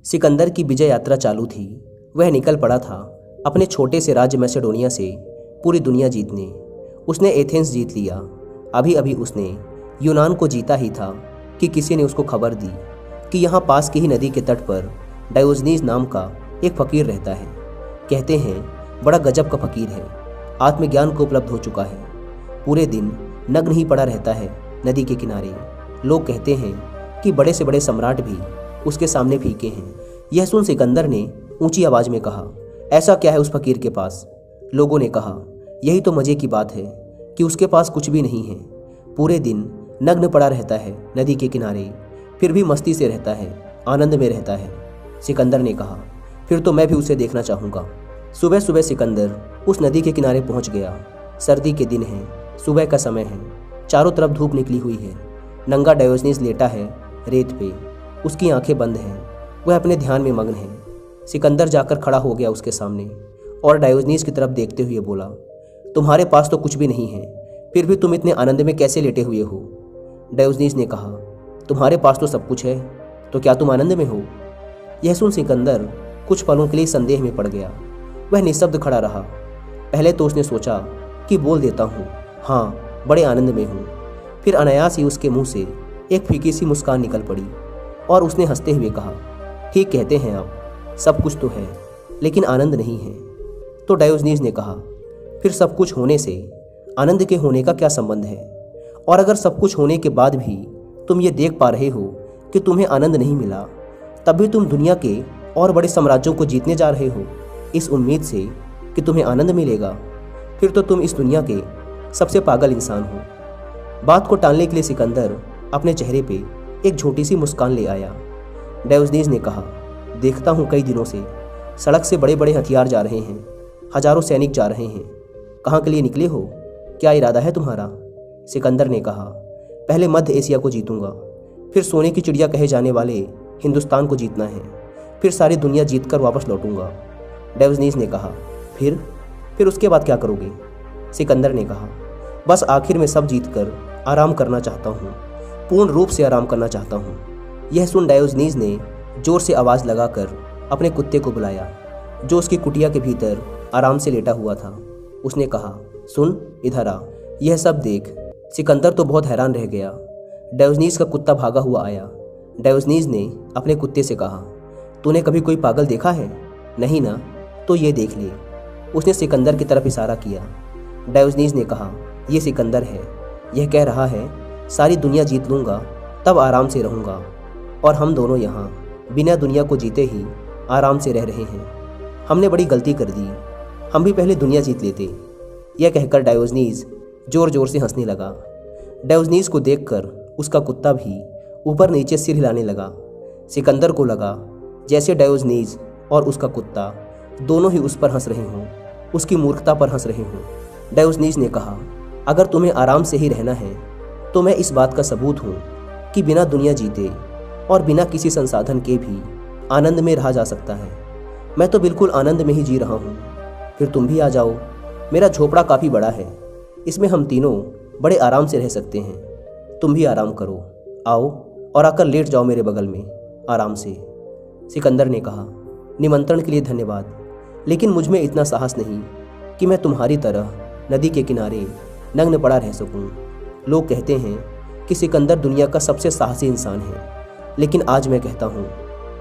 सिकंदर की विजय यात्रा चालू थी। वह निकल पड़ा था अपने छोटे से राज्य मैसेडोनिया से पूरी दुनिया जीतने। उसने एथेंस जीत लिया। अभी अभी उसने यूनान को जीता ही था कि किसी ने उसको खबर दी कि यहाँ पास की ही नदी के तट पर डायोजनीज नाम का एक फ़कीर रहता है। कहते हैं बड़ा गजब का फ़कीर है, आत्मज्ञान को उपलब्ध हो चुका है। पूरे दिन नग्न ही पड़ा रहता है नदी के किनारे। लोग कहते हैं कि बड़े से बड़े सम्राट भी उसके सामने फीके हैं। यह सुन सिकंदर ने ऊंची आवाज़ में कहा, ऐसा क्या है उस फ़कीर के पास? लोगों ने कहा, यही तो मज़े की बात है कि उसके पास कुछ भी नहीं है। पूरे दिन नग्न पड़ा रहता है नदी के किनारे, फिर भी मस्ती से रहता है, आनंद में रहता है। सिकंदर ने कहा, फिर तो मैं भी उसे देखना चाहूँगा। सुबह सुबह सिकंदर उस नदी के किनारे पहुँच गया। सर्दी के दिन है, सुबह का समय है, चारों तरफ धूप निकली हुई है। नंगा डायोजनीज लेटा है रेत पे, उसकी आंखें बंद हैं, वह अपने ध्यान में मग्न है। सिकंदर जाकर खड़ा हो गया उसके सामने और डायोजनीज की तरफ देखते हुए बोला, तुम्हारे पास तो कुछ भी नहीं है, फिर भी तुम इतने आनंद में कैसे लेटे हुए हो? डायोजनीज ने कहा, तुम्हारे पास तो सब कुछ है, तो क्या तुम आनंद में हो? यह सुन सिकंदर कुछ पलों के लिए संदेह में पड़ गया। वह निःशब्द खड़ा रहा। पहले तो उसने सोचा कि बोल देता हूँ, हाँ बड़े आनंद में हूँ। फिर अनायास ही उसके मुंह से एक फीकी सी मुस्कान निकल पड़ी और उसने हंसते हुए कहा, ठीक कहते हैं आप, सब कुछ तो है लेकिन आनंद नहीं है। तो डायोजनीज ने कहा, फिर सब कुछ होने से आनंद के होने का क्या संबंध है? और अगर सब कुछ होने के बाद भी तुम ये देख पा रहे हो कि तुम्हें आनंद नहीं मिला, तब भी तुम दुनिया के और बड़े साम्राज्यों को जीतने जा रहे हो इस उम्मीद से कि तुम्हें आनंद मिलेगा, फिर तो तुम इस दुनिया के सबसे पागल इंसान हो। बात को टालने के लिए सिकंदर अपने चेहरे पे एक छोटी सी मुस्कान ले आया। डायोजनीज ने कहा, देखता हूँ कई दिनों से सड़क से बड़े बड़े हथियार जा रहे हैं, हजारों सैनिक जा रहे हैं। कहाँ के लिए निकले हो? क्या इरादा है तुम्हारा? सिकंदर ने कहा, पहले मध्य एशिया को जीतूंगा, फिर सोने की चिड़िया कहे जाने वाले हिंदुस्तान को जीतना है, फिर सारी दुनिया जीतकर वापस लौटूंगा। डायोजनीज ने कहा, फिर उसके बाद क्या करोगे? सिकंदर ने कहा, बस आखिर में सब जीतकर आराम करना चाहता हूँ, पूर्ण रूप से आराम करना चाहता हूँ। यह सुन डायोजनीज ने जोर से आवाज़ लगाकर अपने कुत्ते को बुलाया, जो उसकी कुटिया के भीतर आराम से लेटा हुआ था। उसने कहा, सुन इधर आ, यह सब देख। सिकंदर तो बहुत हैरान रह गया। डायोजनीज का कुत्ता भागा हुआ आया। डायोजनीज ने अपने कुत्ते से कहा, तूने कभी कोई पागल देखा है? नहीं ना, तो ये देख ले। उसने सिकंदर की तरफ इशारा किया। डायोजनीज ने कहा, ये सिकंदर है, यह कह रहा है सारी दुनिया जीत लूँगा तब आराम से रहूँगा, और हम दोनों यहाँ बिना दुनिया को जीते ही आराम से रह रहे हैं। हमने बड़ी गलती कर दी, हम भी पहले दुनिया जीत लेते। यह कहकर डायोजनीज जोर जोर से हंसने लगा। डायोजनीज को देखकर उसका कुत्ता भी ऊपर नीचे सिर हिलाने लगा। सिकंदर को लगा जैसे डायोजनीज और उसका कुत्ता दोनों ही उस पर हंस रहे हों, उसकी मूर्खता पर हंस रहे हों। डायोजनीज ने कहा, अगर तुम्हें आराम से ही रहना है तो मैं इस बात का सबूत हूँ कि बिना दुनिया जीते और बिना किसी संसाधन के भी आनंद में रहा जा सकता है। मैं तो बिल्कुल आनंद में ही जी रहा हूँ। फिर तुम भी आ जाओ, मेरा झोपड़ा काफ़ी बड़ा है, इसमें हम तीनों बड़े आराम से रह सकते हैं। तुम भी आराम करो, आओ और आकर लेट जाओ मेरे बगल में आराम से। सिकंदर ने कहा, निमंत्रण के लिए धन्यवाद, लेकिन मुझ में इतना साहस नहीं कि मैं तुम्हारी तरह नदी के किनारे नग्न पड़ा रह सकूं। लोग कहते हैं कि सिकंदर दुनिया का सबसे साहसी इंसान है, लेकिन आज मैं कहता हूं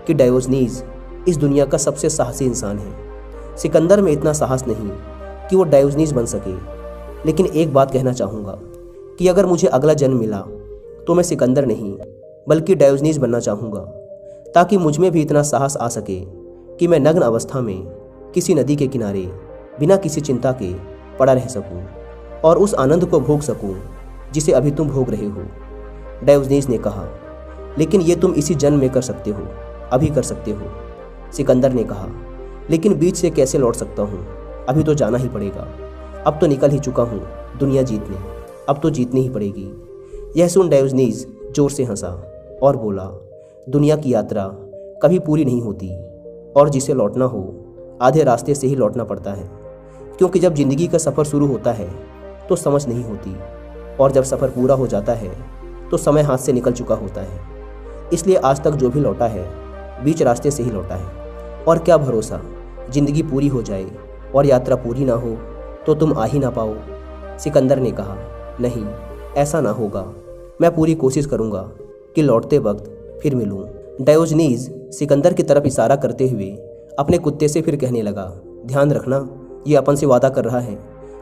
कि डायोजनीज इस दुनिया का सबसे साहसी इंसान है। सिकंदर में इतना साहस नहीं कि वो डायोजनीज बन सके, लेकिन एक बात कहना चाहूँगा कि अगर मुझे अगला जन्म मिला तो मैं सिकंदर नहीं बल्कि डायोजनीज बनना चाहूँगा, ताकि मुझ में भी इतना साहस आ सके कि मैं नग्न अवस्था में किसी नदी के किनारे बिना किसी चिंता के पड़ा रह सकूं और उस आनंद को भोग सकूं जिसे अभी तुम भोग रहे हो। डायोजनीज ने कहा, लेकिन ये तुम इसी जन्म में कर सकते हो, अभी कर सकते हो। सिकंदर ने कहा, लेकिन बीच से कैसे लौट सकता हूँ? अभी तो जाना ही पड़ेगा। अब तो निकल ही चुका हूँ दुनिया जीतने, अब तो जीतनी ही पड़ेगी। यह सुन डायोजनीज जोर से हंसा और बोला, दुनिया की यात्रा कभी पूरी नहीं होती, और जिसे लौटना हो आधे रास्ते से ही लौटना पड़ता है, क्योंकि जब ज़िंदगी का सफ़र शुरू होता है तो समझ नहीं होती, और जब सफ़र पूरा हो जाता है तो समय हाथ से निकल चुका होता है। इसलिए आज तक जो भी लौटा है बीच रास्ते से ही लौटा है। और क्या भरोसा, जिंदगी पूरी हो जाए और यात्रा पूरी ना हो तो तुम आ ही ना पाओ। सिकंदर ने कहा, नहीं, ऐसा ना होगा। मैं पूरी कोशिश करूँगा कि लौटते वक्त फिर मिलूँ। डायोजनीज सिकंदर की तरफ इशारा करते हुए अपने कुत्ते से फिर कहने लगा, ध्यान रखना, ये अपन से वादा कर रहा है।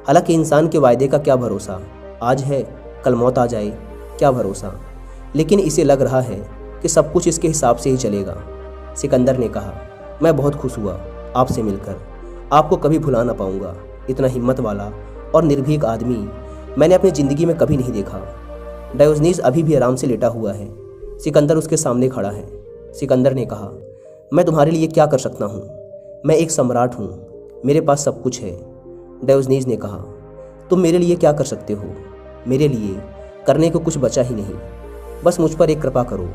हालांकि इंसान के वायदे का क्या भरोसा, आज है कल मौत आ जाए, क्या भरोसा। लेकिन इसे लग रहा है कि सब कुछ इसके हिसाब से ही चलेगा। सिकंदर ने कहा, मैं बहुत खुश हुआ आपसे मिलकर, आपको कभी भुला ना पाऊंगा। इतना हिम्मत वाला और निर्भीक आदमी मैंने अपनी ज़िंदगी में कभी नहीं देखा। डायोजनीज अभी भी आराम से लेटा हुआ है। सिकंदर उसके सामने खड़ा है। सिकंदर ने कहा, मैं तुम्हारे लिए क्या कर सकता हूँ? मैं एक सम्राट हूँ, मेरे पास सब कुछ है। डायोजनीज ने कहा, तुम मेरे लिए क्या कर सकते हो? मेरे लिए करने को कुछ बचा ही नहीं। बस मुझ पर एक कृपा करो,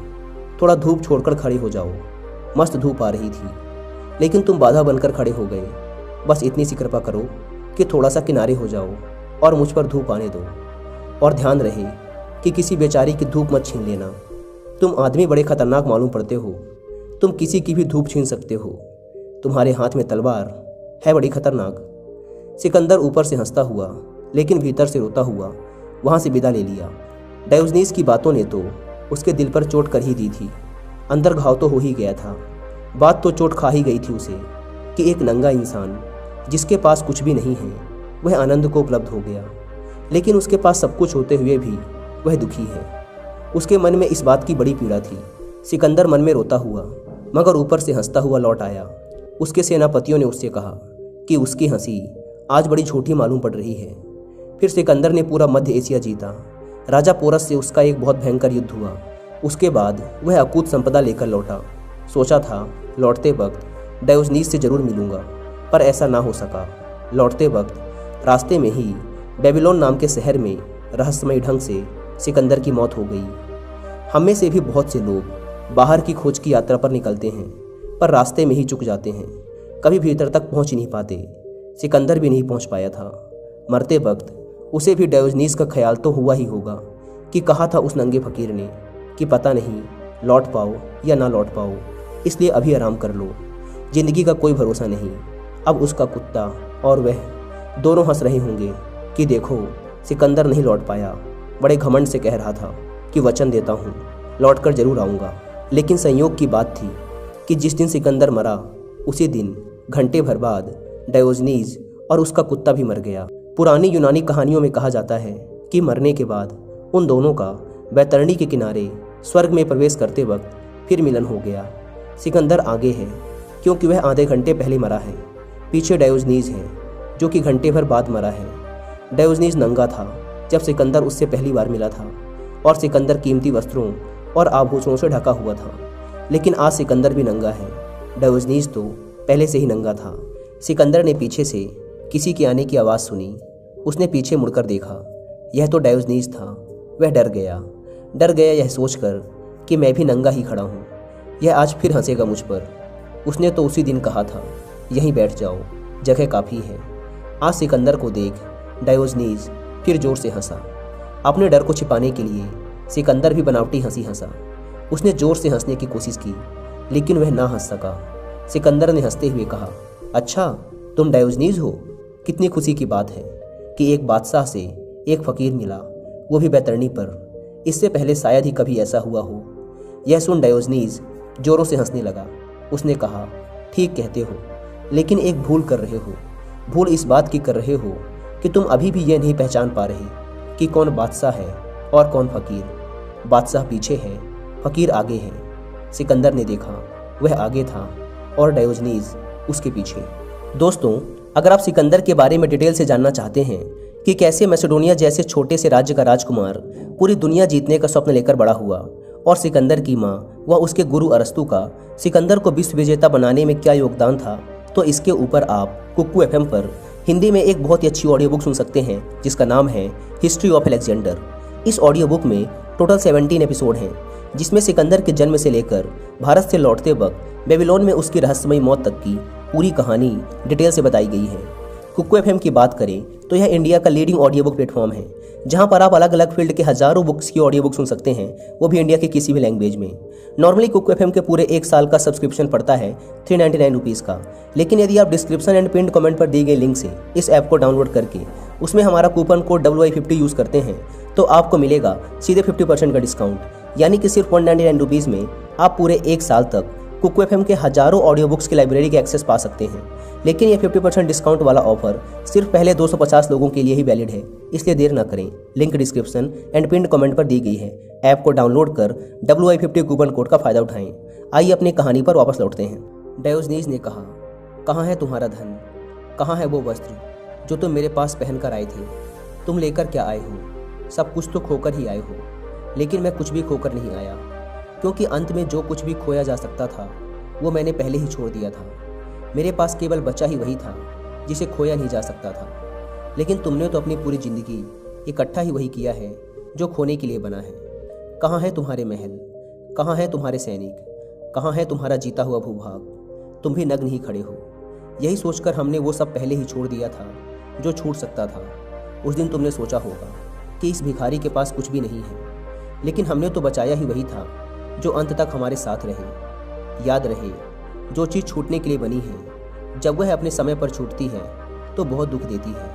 थोड़ा धूप छोड़कर खड़े हो जाओ। मस्त धूप आ रही थी, लेकिन तुम बाधा बनकर खड़े हो गए। बस इतनी सी कृपा करो कि थोड़ा सा किनारे हो जाओ और मुझ पर धूप आने दो। और ध्यान रहे कि किसी बेचारी की धूप मत छीन लेना। तुम आदमी बड़े खतरनाक मालूम पड़ते हो, तुम किसी की भी धूप छीन सकते हो। तुम्हारे हाथ में तलवार है बड़ी खतरनाक। सिकंदर ऊपर से हंसता हुआ लेकिन भीतर से रोता हुआ वहाँ से विदा ले लिया। डायोजनीज की बातों ने तो उसके दिल पर चोट कर ही दी थी। अंदर घाव तो हो ही गया था। बात तो चोट खा ही गई थी उसे कि एक नंगा इंसान जिसके पास कुछ भी नहीं है वह आनंद को उपलब्ध हो गया, लेकिन उसके पास सब कुछ होते हुए भी वह दुखी है। उसके मन में इस बात की बड़ी पीड़ा थी। सिकंदर मन में रोता हुआ मगर ऊपर से हंसता हुआ लौट आया। उसके सेनापतियों ने उससे कहा कि उसकी हंसी आज बड़ी झूठी मालूम पड़ रही है। फिर सिकंदर ने पूरा मध्य एशिया जीता। राजा पोरस से उसका एक बहुत भयंकर युद्ध हुआ। उसके बाद वह अकूत संपदा लेकर लौटा। सोचा था लौटते वक्त डायोजनीज से जरूर मिलूंगा, पर ऐसा ना हो सका। लौटते वक्त रास्ते में ही बेबीलोन नाम के शहर में रहस्यमय ढंग से सिकंदर की मौत हो गई। हम में से भी बहुत से लोग बाहर की खोज की यात्रा पर निकलते हैं, पर रास्ते में ही चूक जाते हैं, कभी भीतर तक पहुंच ही नहीं पाते। सिकंदर भी नहीं पहुंच पाया था। मरते वक्त उसे भी डायोजनीज का ख्याल तो हुआ ही होगा कि कहा था उस नंगे फकीर ने कि पता नहीं लौट पाओ या ना लौट पाओ, इसलिए अभी आराम कर लो, जिंदगी का कोई भरोसा नहीं। अब उसका कुत्ता और वह दोनों हंस रहे होंगे कि देखो सिकंदर नहीं लौट पाया, बड़े घमंड से कह रहा था कि वचन देता हूँ लौट कर जरूर आऊँगा। लेकिन संयोग की बात थी कि जिस दिन सिकंदर मरा उसी दिन घंटे भर बाद डायोजनीज और उसका कुत्ता भी मर गया। पुरानी यूनानी कहानियों में कहा जाता है कि मरने के बाद उन दोनों का बैतरणी के किनारे स्वर्ग में प्रवेश करते वक्त फिर मिलन हो गया। सिकंदर आगे है क्योंकि वह आधे घंटे पहले मरा है। पीछे डायोजनीज है जो कि घंटे भर बाद मरा है। डायोजनीज नंगा था जब सिकंदर उससे पहली बार मिला था और सिकंदर कीमती वस्त्रों और आभूषणों से ढका हुआ था। लेकिन आज सिकंदर भी नंगा है। डायोजनीज तो पहले से ही नंगा था। सिकंदर ने पीछे से किसी के आने की आवाज़ सुनी। उसने पीछे मुड़कर देखा, यह तो डायोजनीज था। वह डर गया यह सोचकर कि मैं भी नंगा ही खड़ा हूँ, यह आज फिर हंसेगा मुझ पर। उसने तो उसी दिन कहा था यहीं बैठ जाओ, जगह काफ़ी है। आज सिकंदर को देख डायोजनीज फिर जोर से हंसा। अपने डर को छिपाने के लिए सिकंदर भी बनावटी हंसी हंसा। उसने जोर से हंसने की कोशिश की लेकिन वह ना हंस सका। सिकंदर ने हंसते हुए कहा, अच्छा तुम डायोजनीज हो, कितनी खुशी की बात है कि एक बादशाह से एक फ़कीर मिला, वो भी बैतरणी पर। इससे पहले शायद ही कभी ऐसा हुआ हो। यह सुन डायोजनीज जोरों से हंसने लगा। उसने कहा, ठीक कहते हो, लेकिन एक भूल कर रहे हो। भूल इस बात की कर रहे हो कि तुम अभी भी यह नहीं पहचान पा रहे कि कौन बादशाह है और कौन फ़कीर। बादशाह पीछे है, फ़कीर आगे है। सिकंदर ने देखा वह आगे था और डायोजनीज उसके पीछे। दोस्तों, अगर आप सिकंदर के बारे में डिटेल से जानना चाहते हैं कि कैसे मैसेडोनिया जैसे छोटे से राज्य का राजकुमार पूरी दुनिया जीतने का स्वप्न लेकर बड़ा हुआ और सिकंदर की माँ व उसके गुरु अरस्तु का सिकंदर को विश्व विजेता बनाने में क्या योगदान था, तो इसके ऊपर आप कुक्कू FM पर हिंदी में एक बहुत ही अच्छी ऑडियो बुक सुन सकते हैं जिसका नाम है हिस्ट्री ऑफ अलेक्जेंडर। इस ऑडियो बुक में टोटल 17 एपिसोड हैं जिसमें सिकंदर के जन्म से लेकर भारत से लौटते वक्त बेबीलोन में उसकी रहस्यमयी मौत तक की पूरी कहानी डिटेल से बताई गई है। कुकू एफएम की बात करें तो यह इंडिया का लीडिंग ऑडियो बुक प्लेटफॉर्म है, जहां पर आप अलग अलग फील्ड के हज़ारों बुक्स की ऑडियो बुक सुन सकते हैं, वो भी इंडिया के किसी भी लैंग्वेज में। नॉर्मली कुकू एफएम के पूरे 1 साल का सब्सक्रिप्शन पड़ता है 399 रुपीज़ का, लेकिन यदि आप डिस्क्रिप्शन एंड पिन कमेंट पर दिए गए लिंक से इस ऐप को डाउनलोड करके उसमें हमारा कूपन कोड WI50 यूज़ करते हैं तो आपको मिलेगा सीधे 50% का डिस्काउंट, यानी कि सिर्फ 199 रुपीज़ में आप पूरे 1 साल तक कुकू एफएम के हज़ारों ऑडियो बुक्स की लाइब्रेरी के एक्सेस पा सकते हैं। लेकिन यह 50% डिस्काउंट वाला ऑफर सिर्फ पहले 250 लोगों के लिए ही वैलिड है, इसलिए देर न करें। Link description and pin comment पर दी गई है। ऐप को डाउनलोड कर WI50 कूपन कोड का फ़ायदा उठाएं। आइए अपनी कहानी पर वापस लौटते हैं। डायोजनीज ने कहा, कहाँ है तुम्हारा धन, कहाँ है वो वस्त्र जो तुम मेरे पास पहन कर आए थे? तुम लेकर क्या आए हो? सब कुछ तो खोकर ही आए हो। लेकिन मैं कुछ भी खोकर नहीं आया, क्योंकि अंत में जो कुछ भी खोया जा सकता था वो मैंने पहले ही छोड़ दिया था। मेरे पास केवल बचा ही वही था जिसे खोया नहीं जा सकता था। लेकिन तुमने तो अपनी पूरी ज़िंदगी इकट्ठा ही वही किया है जो खोने के लिए बना है। कहाँ है तुम्हारे महल, कहाँ है तुम्हारे सैनिक, कहाँ है तुम्हारा जीता हुआ भूभाग? तुम भी नग्न ही खड़े हो। यही सोचकर हमने वो सब पहले ही छोड़ दिया था जो छूट सकता था। उस दिन तुमने सोचा होगा कि इस भिखारी के पास कुछ भी नहीं है, लेकिन हमने तो बचाया ही वही था जो अंत तक हमारे साथ रहे। याद रहे, जो चीज़ छूटने के लिए बनी है जब वह अपने समय पर छूटती है तो बहुत दुख देती है,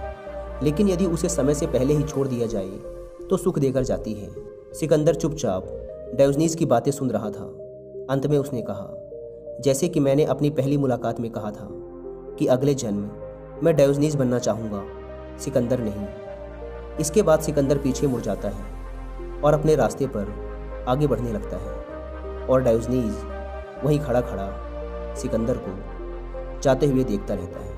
लेकिन यदि उसे समय से पहले ही छोड़ दिया जाए तो सुख देकर जाती है। सिकंदर चुपचाप डायोजनीज की बातें सुन रहा था। अंत में उसने कहा, जैसे कि मैंने अपनी पहली मुलाकात में कहा था कि अगले जन्म मैं डायोजनीज बनना चाहूँगा, सिकंदर नहीं। इसके बाद सिकंदर पीछे मुड़ जाता है और अपने रास्ते पर आगे बढ़ने लगता है, और डायोजनीज वहीं खड़ा खड़ा सिकंदर को जाते हुए देखता रहता है।